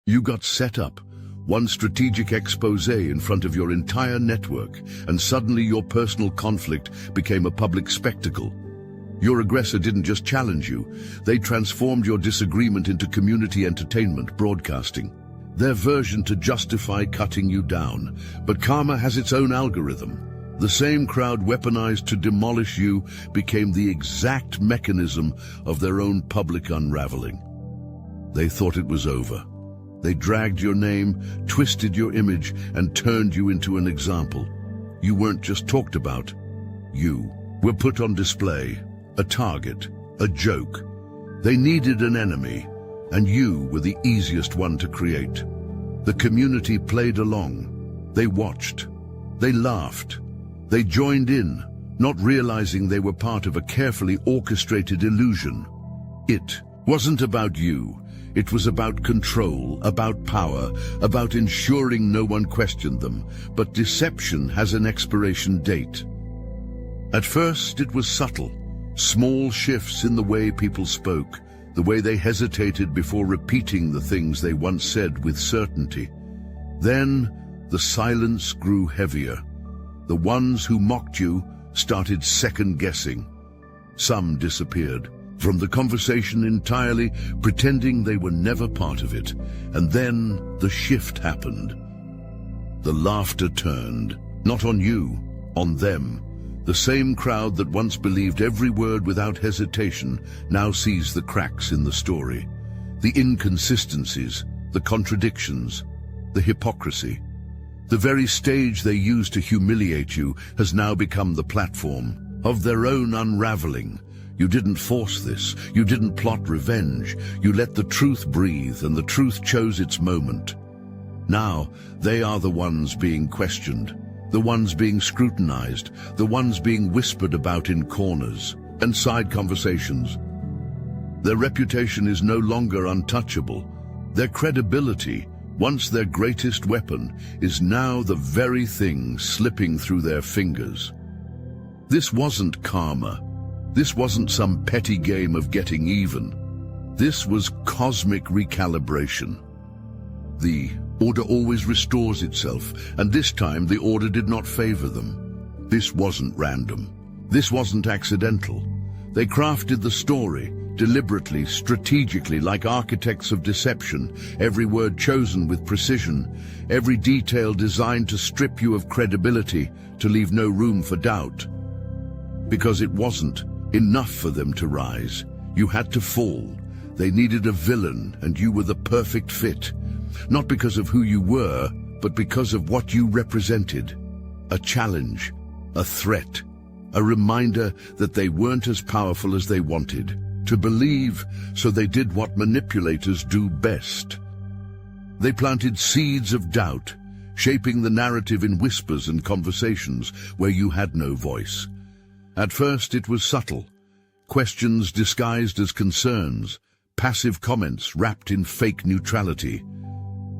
You got set up, one strategic expose in front of your entire network, and suddenly your personal conflict became a public spectacle. Your aggressor didn't just challenge you, they transformed your disagreement into community entertainment broadcasting. Their version to justify cutting you down. But karma has its own algorithm. The same crowd weaponized to demolish you became the exact mechanism of their own public unraveling. They thought it was over. They dragged your name, twisted your image, and turned you into an example. You weren't just talked about. You were put on display, a target, a joke. They needed an enemy, and you were the easiest one to create. The community played along. They watched. They laughed. They joined in, not realizing they were part of a carefully orchestrated illusion. It wasn't about you. It was about control, about power, about ensuring no one questioned them. But deception has an expiration date. At first, it was subtle. Small shifts in the way people spoke, the way they hesitated before repeating the things they once said with certainty. Then, the silence grew heavier. The ones who mocked you started second-guessing. Some disappeared from the conversation entirely, pretending they were never part of it. And then the shift happened. The laughter turned, not on you, on them. The same crowd that once believed every word without hesitation now sees the cracks in the story. The inconsistencies, the contradictions, the hypocrisy. The very stage they used to humiliate you has now become the platform of their own unraveling. You didn't force this. You didn't plot revenge. You let the truth breathe, and the truth chose its moment. Now, they are the ones being questioned, the ones being scrutinized, the ones being whispered about in corners and side conversations. Their reputation is no longer untouchable. Their credibility, once their greatest weapon, is now the very thing slipping through their fingers. This wasn't karma. This wasn't some petty game of getting even. This was cosmic recalibration. The order always restores itself, and this time the order did not favor them. This wasn't random. This wasn't accidental. They crafted the story, deliberately, strategically, like architects of deception, every word chosen with precision, every detail designed to strip you of credibility, to leave no room for doubt. Because it wasn't enough for them to rise. You had to fall. They needed a villain, and you were the perfect fit. Not because of who you were, but because of what you represented. A challenge, a threat, a reminder that they weren't as powerful as they wanted to believe, so they did what manipulators do best. They planted seeds of doubt, shaping the narrative in whispers and conversations where you had no voice. At first it was subtle, questions disguised as concerns, passive comments wrapped in fake neutrality.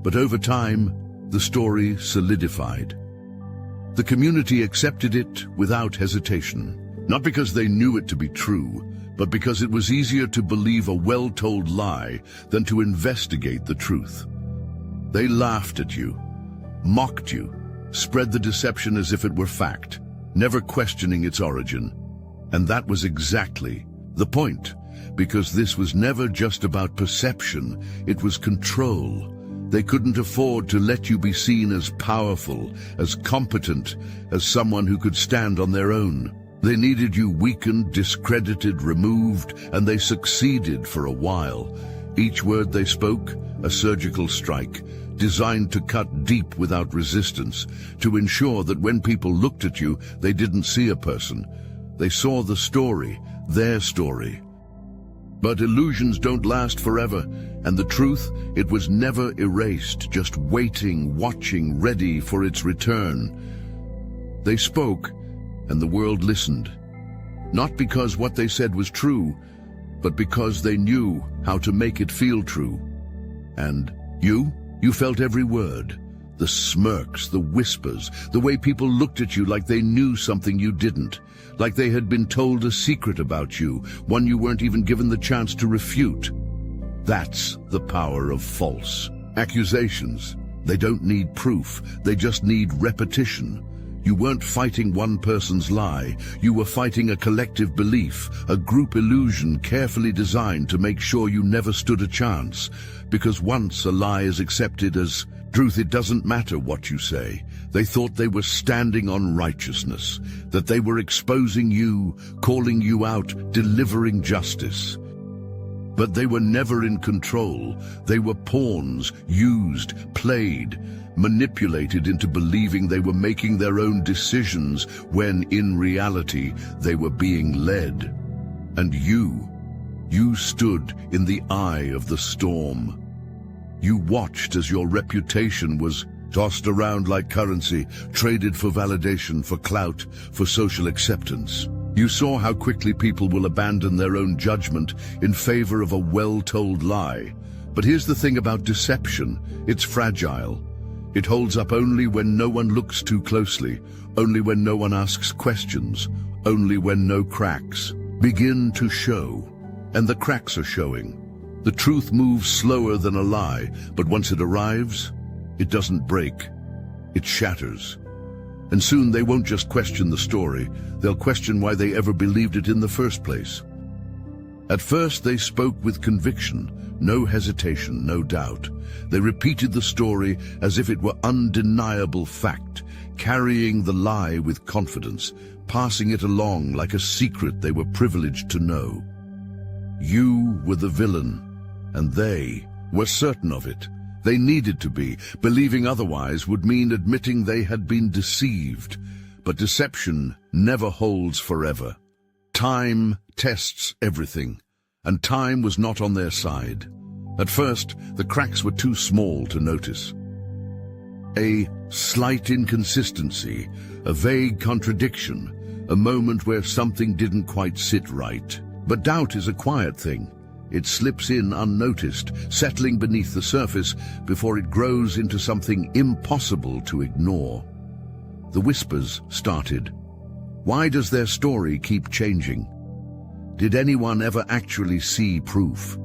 But over time, the story solidified. The community accepted it without hesitation, not because they knew it to be true, but because it was easier to believe a well-told lie than to investigate the truth. They laughed at you, mocked you, spread the deception as if it were fact, never questioning its origin. And that was exactly the point, because this was never just about perception, it was control. They couldn't afford to let you be seen as powerful, as competent, as someone who could stand on their own. They needed you weakened, discredited, removed, and they succeeded for a while. Each word they spoke, a surgical strike, designed to cut deep without resistance, to ensure that when people looked at you, they didn't see a person. They saw the story, their story. But illusions don't last forever, and the truth, it was never erased, just waiting, watching, ready for its return. They spoke, and the world listened. Not because what they said was true, but because they knew how to make it feel true. And you felt every word. The smirks, the whispers, the way people looked at you like they knew something you didn't, like they had been told a secret about you, one you weren't even given the chance to refute. That's the power of false. Accusations. They don't need proof, they just need repetition. You weren't fighting one person's lie, you were fighting a collective belief, a group illusion carefully designed to make sure you never stood a chance. Because once a lie is accepted as truth, it doesn't matter what you say. They thought they were standing on righteousness, that they were exposing you, calling you out, delivering justice. But they were never in control. They were pawns, used, played, manipulated into believing they were making their own decisions when, in reality, they were being led. And you stood in the eye of the storm. You watched as your reputation was tossed around like currency, traded for validation, for clout, for social acceptance. You saw how quickly people will abandon their own judgment in favor of a well-told lie. But here's the thing about deception. It's fragile. It holds up only when no one looks too closely, only when no one asks questions, only when no cracks begin to show. And the cracks are showing. The truth moves slower than a lie, but once it arrives, it doesn't break. It shatters. And soon they won't just question the story, they'll question why they ever believed it in the first place. At first they spoke with conviction, no hesitation, no doubt. They repeated the story as if it were undeniable fact, carrying the lie with confidence, passing it along like a secret they were privileged to know. You were the villain, and they were certain of it. They needed to be. Believing otherwise would mean admitting they had been deceived. But deception never holds forever. Time tests everything, and time was not on their side. At first, the cracks were too small to notice. A slight inconsistency, a vague contradiction, a moment where something didn't quite sit right. But doubt is a quiet thing. It slips in unnoticed, settling beneath the surface before it grows into something impossible to ignore. The whispers started. Why does their story keep changing? Did anyone ever actually see proof?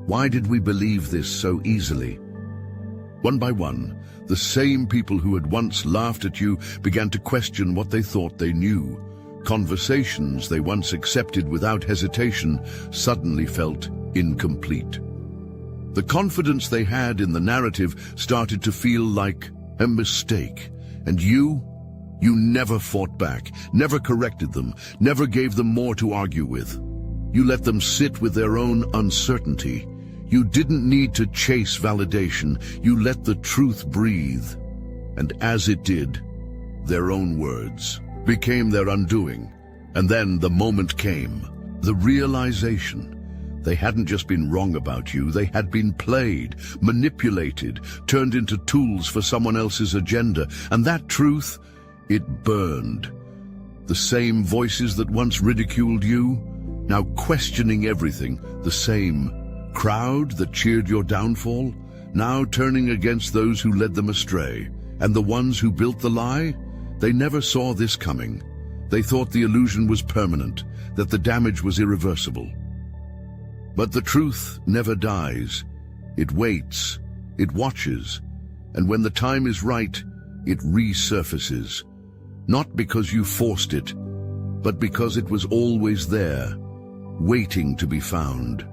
Why did we believe this so easily? One by one, the same people who had once laughed at you began to question what they thought they knew. Conversations they once accepted without hesitation suddenly felt incomplete. The confidence they had in the narrative started to feel like a mistake. And you never fought back, never corrected them, never gave them more to argue with. You let them sit with their own uncertainty. You didn't need to chase validation. You let the truth breathe. And as it did, their own words became their undoing. And then the moment came, the realization. They hadn't just been wrong about you, they had been played, manipulated, turned into tools for someone else's agenda. And that truth, it burned. The same voices that once ridiculed you, now questioning everything. The same crowd that cheered your downfall, now turning against those who led them astray. And the ones who built the lie, they never saw this coming. They thought the illusion was permanent, that the damage was irreversible. But the truth never dies. It waits, it watches, and when the time is right, it resurfaces. Not because you forced it, but because it was always there, waiting to be found.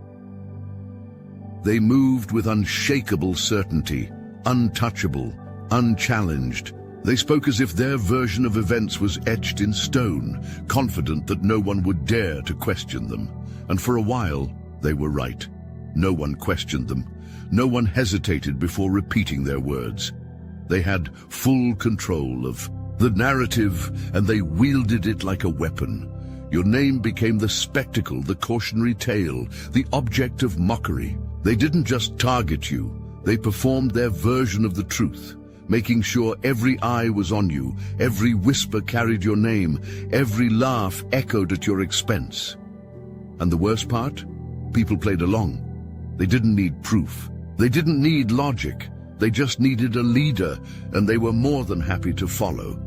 They moved with unshakable certainty, untouchable, unchallenged. They spoke as if their version of events was etched in stone, confident that no one would dare to question them. And for a while, they were right. No one questioned them. No one hesitated before repeating their words. They had full control of the narrative, and they wielded it like a weapon. Your name became the spectacle, the cautionary tale, the object of mockery. They didn't just target you, they performed their version of the truth, making sure every eye was on you, every whisper carried your name, every laugh echoed at your expense. And the worst part? People played along. They didn't need proof. They didn't need logic. They just needed a leader, and they were more than happy to follow.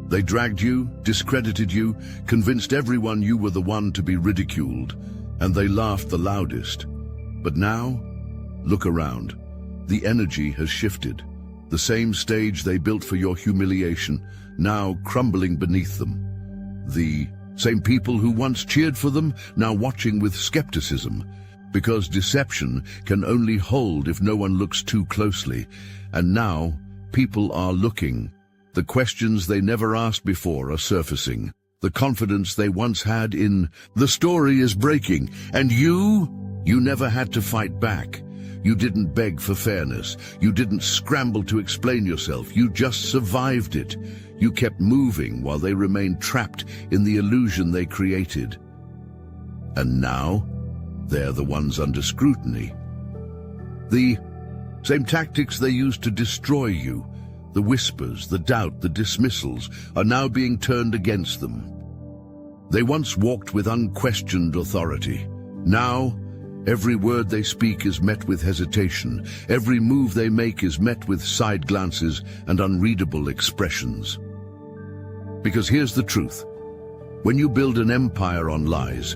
They dragged you, discredited you, convinced everyone you were the one to be ridiculed, and they laughed the loudest. But now, look around. The energy has shifted. The same stage they built for your humiliation, now crumbling beneath them. The same people who once cheered for them, now watching with skepticism. Because deception can only hold if no one looks too closely. And now, people are looking. The questions they never asked before are surfacing. The confidence they once had in the story is breaking. And you never had to fight back. You didn't beg for fairness. You didn't scramble to explain yourself. You just survived it. You kept moving while they remained trapped in the illusion they created. And now, they're the ones under scrutiny. The same tactics they used to destroy you, the whispers, the doubt, the dismissals, are now being turned against them. They once walked with unquestioned authority. Now, every word they speak is met with hesitation. Every move they make is met with side glances and unreadable expressions. Because here's the truth. When you build an empire on lies,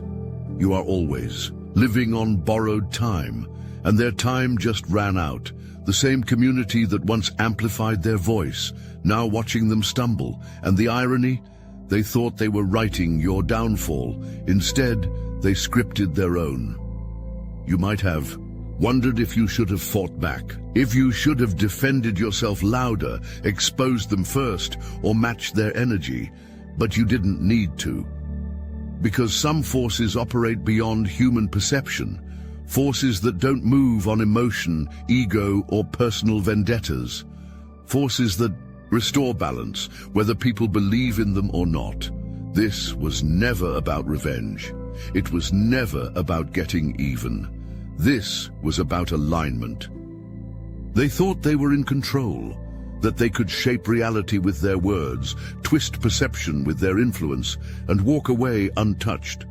you are always living on borrowed time, and their time just ran out. The same community that once amplified their voice, now watching them stumble. And the irony? They thought they were writing your downfall. Instead, they scripted their own. You might have wondered if you should have fought back, if you should have defended yourself louder, exposed them first, or matched their energy, but you didn't need to. Because some forces operate beyond human perception, forces that don't move on emotion, ego, or personal vendettas, forces that restore balance, whether people believe in them or not. This was never about revenge. It was never about getting even. This was about alignment. They thought they were in control, that they could shape reality with their words, twist perception with their influence, and walk away untouched.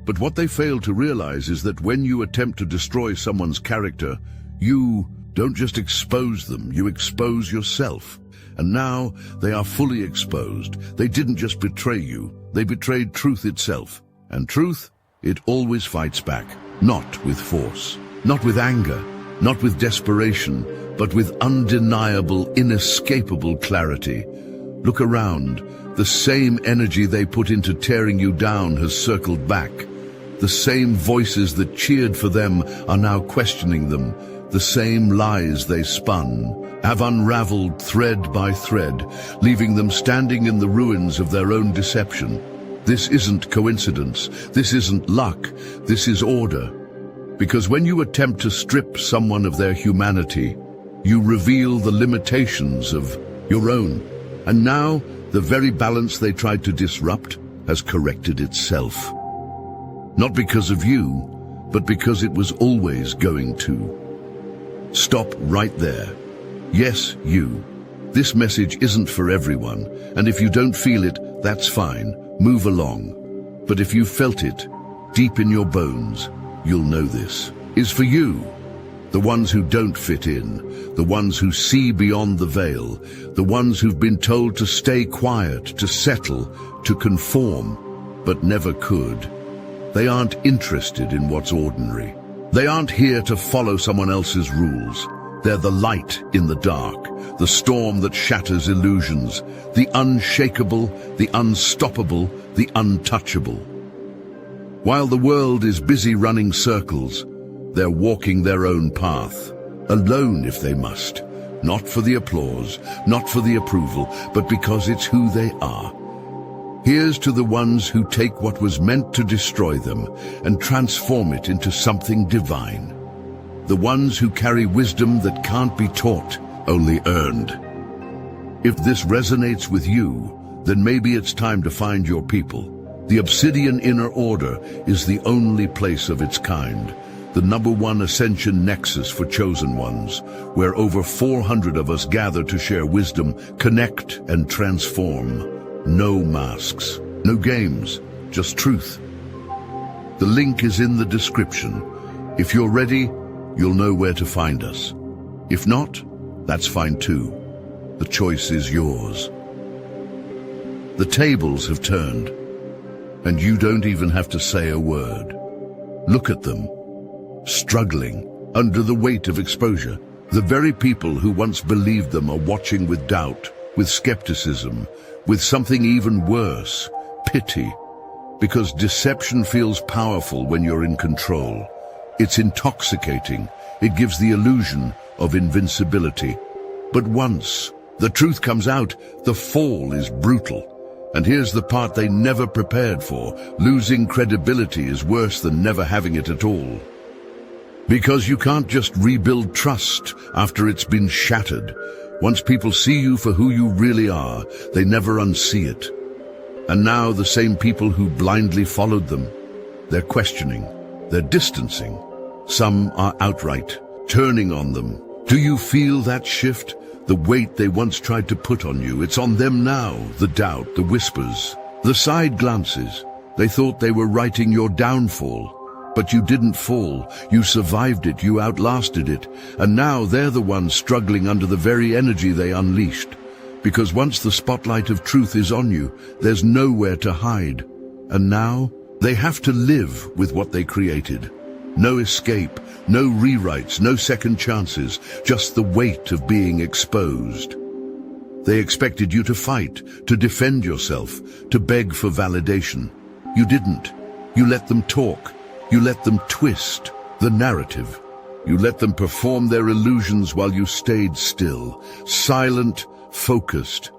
But what they failed to realize is that when you attempt to destroy someone's character, you don't just expose them, you expose yourself. And now they are fully exposed. They didn't just betray you, they betrayed truth itself. And truth, it always fights back, not with force, not with anger, not with desperation, but with undeniable, inescapable clarity. Look around. The same energy they put into tearing you down has circled back. The same voices that cheered for them are now questioning them. The same lies they spun have unraveled thread by thread, leaving them standing in the ruins of their own deception. This isn't coincidence. This isn't luck. This is order. Because when you attempt to strip someone of their humanity, you reveal the limitations of your own. And now, the very balance they tried to disrupt has corrected itself. Not because of you, but because it was always going to. Stop right there. Yes, you. This message isn't for everyone, and if you don't feel it, that's fine. Move along. But if you felt it, deep in your bones, you'll know this is for you. The ones who don't fit in, the ones who see beyond the veil, the ones who've been told to stay quiet, to settle, to conform, but never could. They aren't interested in what's ordinary. They aren't here to follow someone else's rules. They're the light in the dark, the storm that shatters illusions, the unshakable, the unstoppable, the untouchable. While the world is busy running circles, they're walking their own path, alone if they must, not for the applause, not for the approval, but because it's who they are. Here's to the ones who take what was meant to destroy them and transform it into something divine. The ones who carry wisdom that can't be taught, only earned. If this resonates with you, then maybe it's time to find your people. The Obsidian Inner Order is the only place of its kind, the #1 ascension nexus for chosen ones, where over 400 of us gather to share wisdom, connect, and transform. No masks, no games, just truth. The link is in the description. If you're ready, you'll know where to find us. If not, that's fine too. The choice is yours. The tables have turned, and you don't even have to say a word. Look at them, struggling under the weight of exposure. The very people who once believed them are watching with doubt, with skepticism, with something even worse, pity. Because deception feels powerful when you're in control. It's intoxicating. It gives the illusion of invincibility. But once the truth comes out, the fall is brutal. And here's the part they never prepared for. Losing credibility is worse than never having it at all. Because you can't just rebuild trust after it's been shattered. Once people see you for who you really are, they never unsee it. And now the same people who blindly followed them, they're questioning, they're distancing. Some are outright turning on them. Do you feel that shift? The weight they once tried to put on you, it's on them now. The doubt, the whispers, the side glances. They thought they were writing your downfall. But you didn't fall. You survived it. You outlasted it. And now they're the ones struggling under the very energy they unleashed. Because once the spotlight of truth is on you, there's nowhere to hide. And now they have to live with what they created. No escape, no rewrites, no second chances, just the weight of being exposed. They expected you to fight, to defend yourself, to beg for validation. You didn't. You let them talk. You let them twist the narrative. You let them perform their illusions while you stayed still, silent, focused.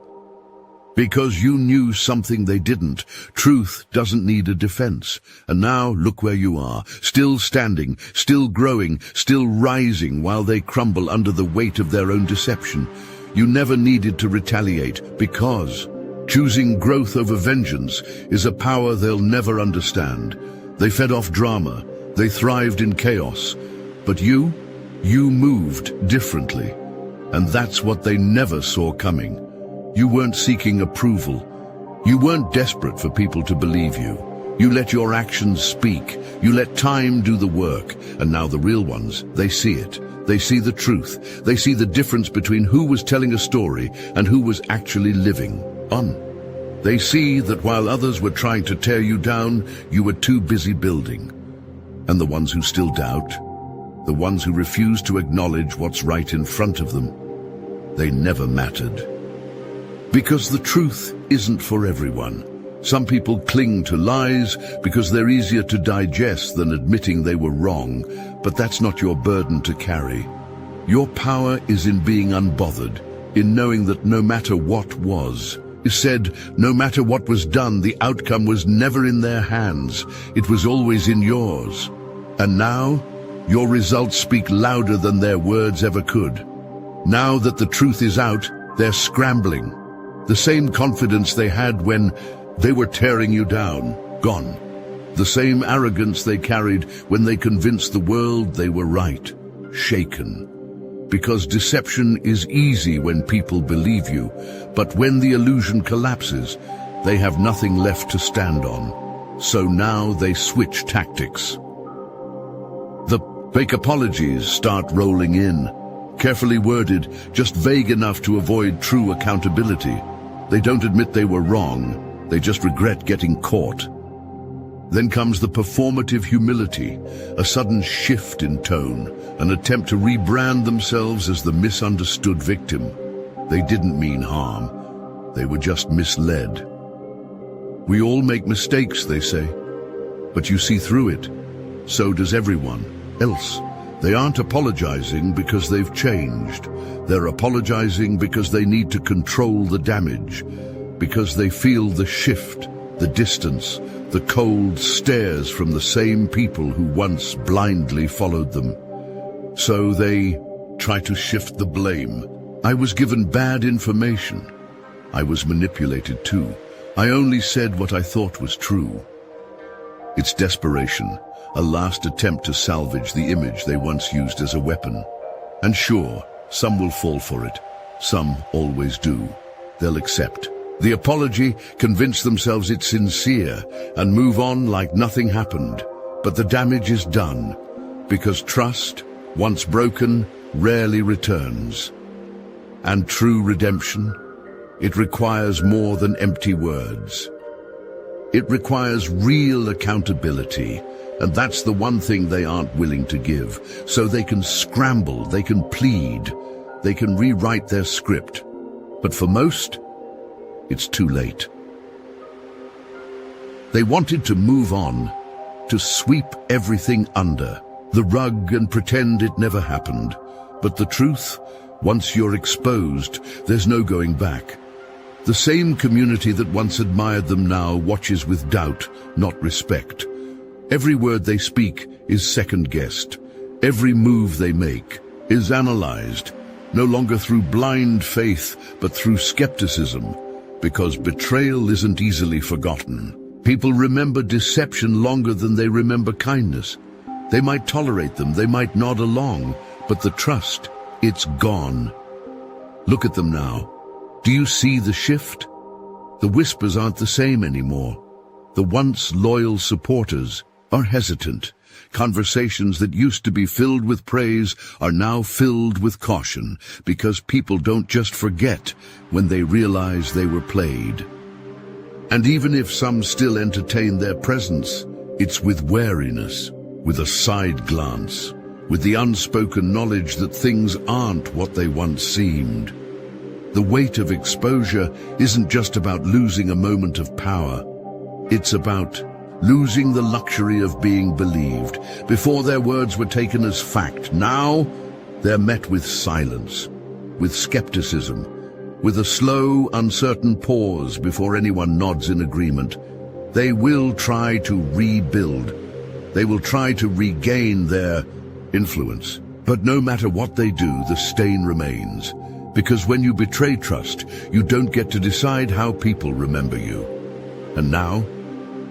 Because you knew something they didn't. Truth doesn't need a defense. And now look where you are, still standing, still growing, still rising while they crumble under the weight of their own deception. You never needed to retaliate because choosing growth over vengeance is a power they'll never understand. They fed off drama. They thrived in chaos. But you moved differently. And that's what they never saw coming. You weren't seeking approval. You weren't desperate for people to believe you. You let your actions speak. You let time do the work. And now the real ones, they see it. They see the truth. They see the difference between who was telling a story and who was actually living on. They see that while others were trying to tear you down, you were too busy building. And the ones who still doubt, the ones who refuse to acknowledge what's right in front of them, they never mattered. Because the truth isn't for everyone. Some people cling to lies because they're easier to digest than admitting they were wrong, but that's not your burden to carry. Your power is in being unbothered, in knowing that no matter what was said, no matter what was done, the outcome was never in their hands. It was always in yours. And now, your results speak louder than their words ever could. Now that the truth is out, they're scrambling. The same confidence they had when they were tearing you down, gone. The same arrogance they carried when they convinced the world they were right, shaken. Because deception is easy when people believe you, but when the illusion collapses, they have nothing left to stand on. So now they switch tactics. The fake apologies start rolling in, carefully worded, just vague enough to avoid true accountability. They don't admit they were wrong, they just regret getting caught. Then comes the performative humility, a sudden shift in tone, an attempt to rebrand themselves as the misunderstood victim. They didn't mean harm, they were just misled. We all make mistakes, they say, but you see through it. So does everyone else. They aren't apologizing because they've changed. They're apologizing because they need to control the damage, because they feel the shift, the distance, the cold stares from the same people who once blindly followed them. So they try to shift the blame. I was given bad information. I was manipulated too. I only said what I thought was true. It's desperation, a last attempt to salvage the image they once used as a weapon. And sure, some will fall for it. Some always do. They'll accept the apology, convince themselves it's sincere, and move on like nothing happened. But the damage is done, because trust, once broken, rarely returns. And true redemption, it requires more than empty words. It requires real accountability, And that's the one thing they aren't willing to give. So they can scramble, they can plead, they can rewrite their script. But for most, it's too late. They wanted to move on, to sweep everything under the rug and pretend it never happened. But the truth, once you're exposed, there's no going back. The same community that once admired them now watches with doubt, not respect. Every word they speak is second-guessed. Every move they make is analyzed, no longer through blind faith, but through skepticism, because betrayal isn't easily forgotten. People remember deception longer than they remember kindness. They might tolerate them, they might nod along, but the trust, it's gone. Look at them now. Do you see the shift? The whispers aren't the same anymore. The once loyal supporters are hesitant. Conversations that used to be filled with praise are now filled with caution, because people don't just forget when they realize they were played. And even if some still entertain their presence, it's with wariness, with a side glance, with the unspoken knowledge that things aren't what they once seemed. The weight of exposure isn't just about losing a moment of power. It's about losing the luxury of being believed. Before, their words were taken as fact. Now, they're met with silence, with skepticism, with a slow, uncertain pause before anyone nods in agreement. They will try to rebuild. They will try to regain their influence. But no matter what they do, the stain remains. Because when you betray trust, you don't get to decide how people remember you. And now,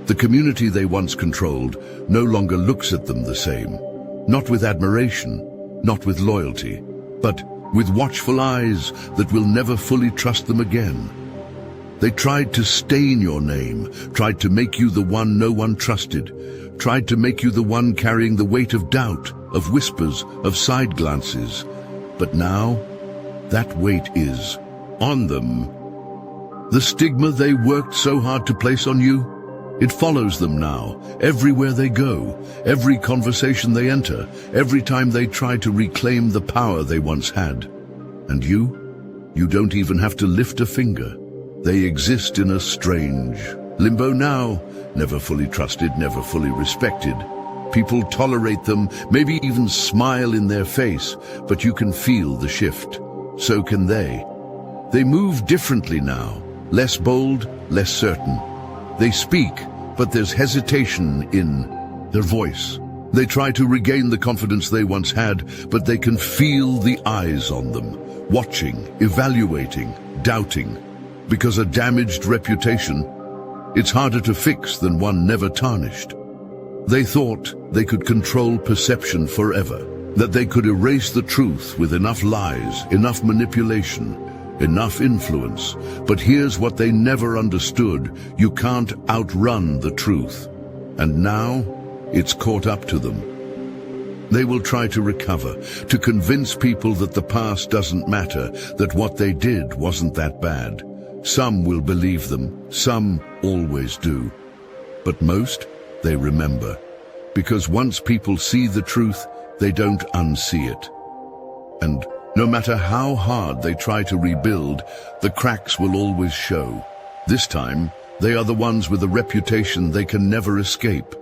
the community they once controlled no longer looks at them the same. Not with admiration, not with loyalty, but with watchful eyes that will never fully trust them again. They tried to stain your name, tried to make you the one no one trusted, tried to make you the one carrying the weight of doubt, of whispers, of side glances. But now, that weight is on them. The stigma they worked so hard to place on you, it follows them now, everywhere they go, every conversation they enter, every time they try to reclaim the power they once had. And you don't even have to lift a finger. They exist in a strange limbo now, never fully trusted, never fully respected. People tolerate them, maybe even smile in their face, but you can feel the shift. So can they. They move differently now, less bold, less certain. They speak, but there's hesitation in their voice. They try to regain the confidence they once had, but they can feel the eyes on them, watching, evaluating, doubting. Because a damaged reputation, it's harder to fix than one never tarnished. They thought they could control perception forever, that they could erase the truth with enough lies, enough manipulation, enough influence. But here's what they never understood: you can't outrun the truth. And now, it's caught up to them. They will try to recover, to convince people that the past doesn't matter, that what they did wasn't that bad. Some will believe them, some always do. But most, they remember. Because once people see the truth, they don't unsee it. And no matter how hard they try to rebuild, the cracks will always show. This time, they are the ones with a reputation they can never escape.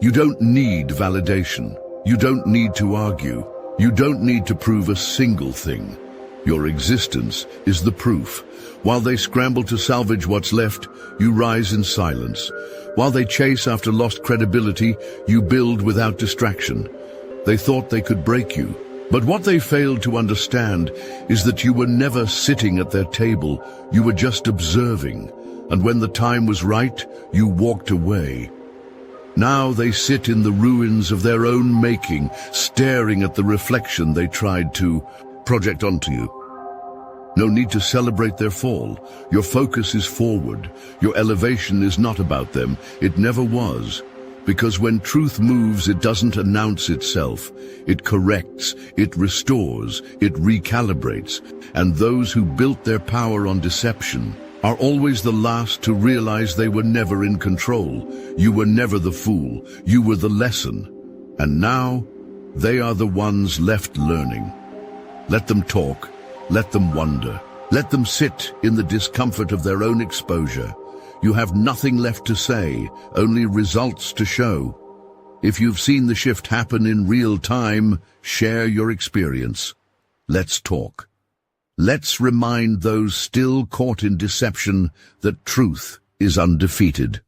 You don't need validation. You don't need to argue. You don't need to prove a single thing. Your existence is the proof. While they scramble to salvage what's left, you rise in silence. While they chase after lost credibility, you build without distraction. They thought they could break you, but what they failed to understand is that you were never sitting at their table. You were just observing, and when the time was right, you walked away. Now they sit in the ruins of their own making, staring at the reflection they tried to project onto you. No need to celebrate their fall. Your focus is forward. Your elevation is not about them. It never was. Because when truth moves, it doesn't announce itself. It corrects, it restores, it recalibrates. And those who built their power on deception are always the last to realize they were never in control. You were never the fool, you were the lesson. And now, they are the ones left learning. Let them talk, let them wonder, let them sit in the discomfort of their own exposure. You have nothing left to say, only results to show. If you've seen the shift happen in real time, share your experience. Let's talk. Let's remind those still caught in deception that truth is undefeated.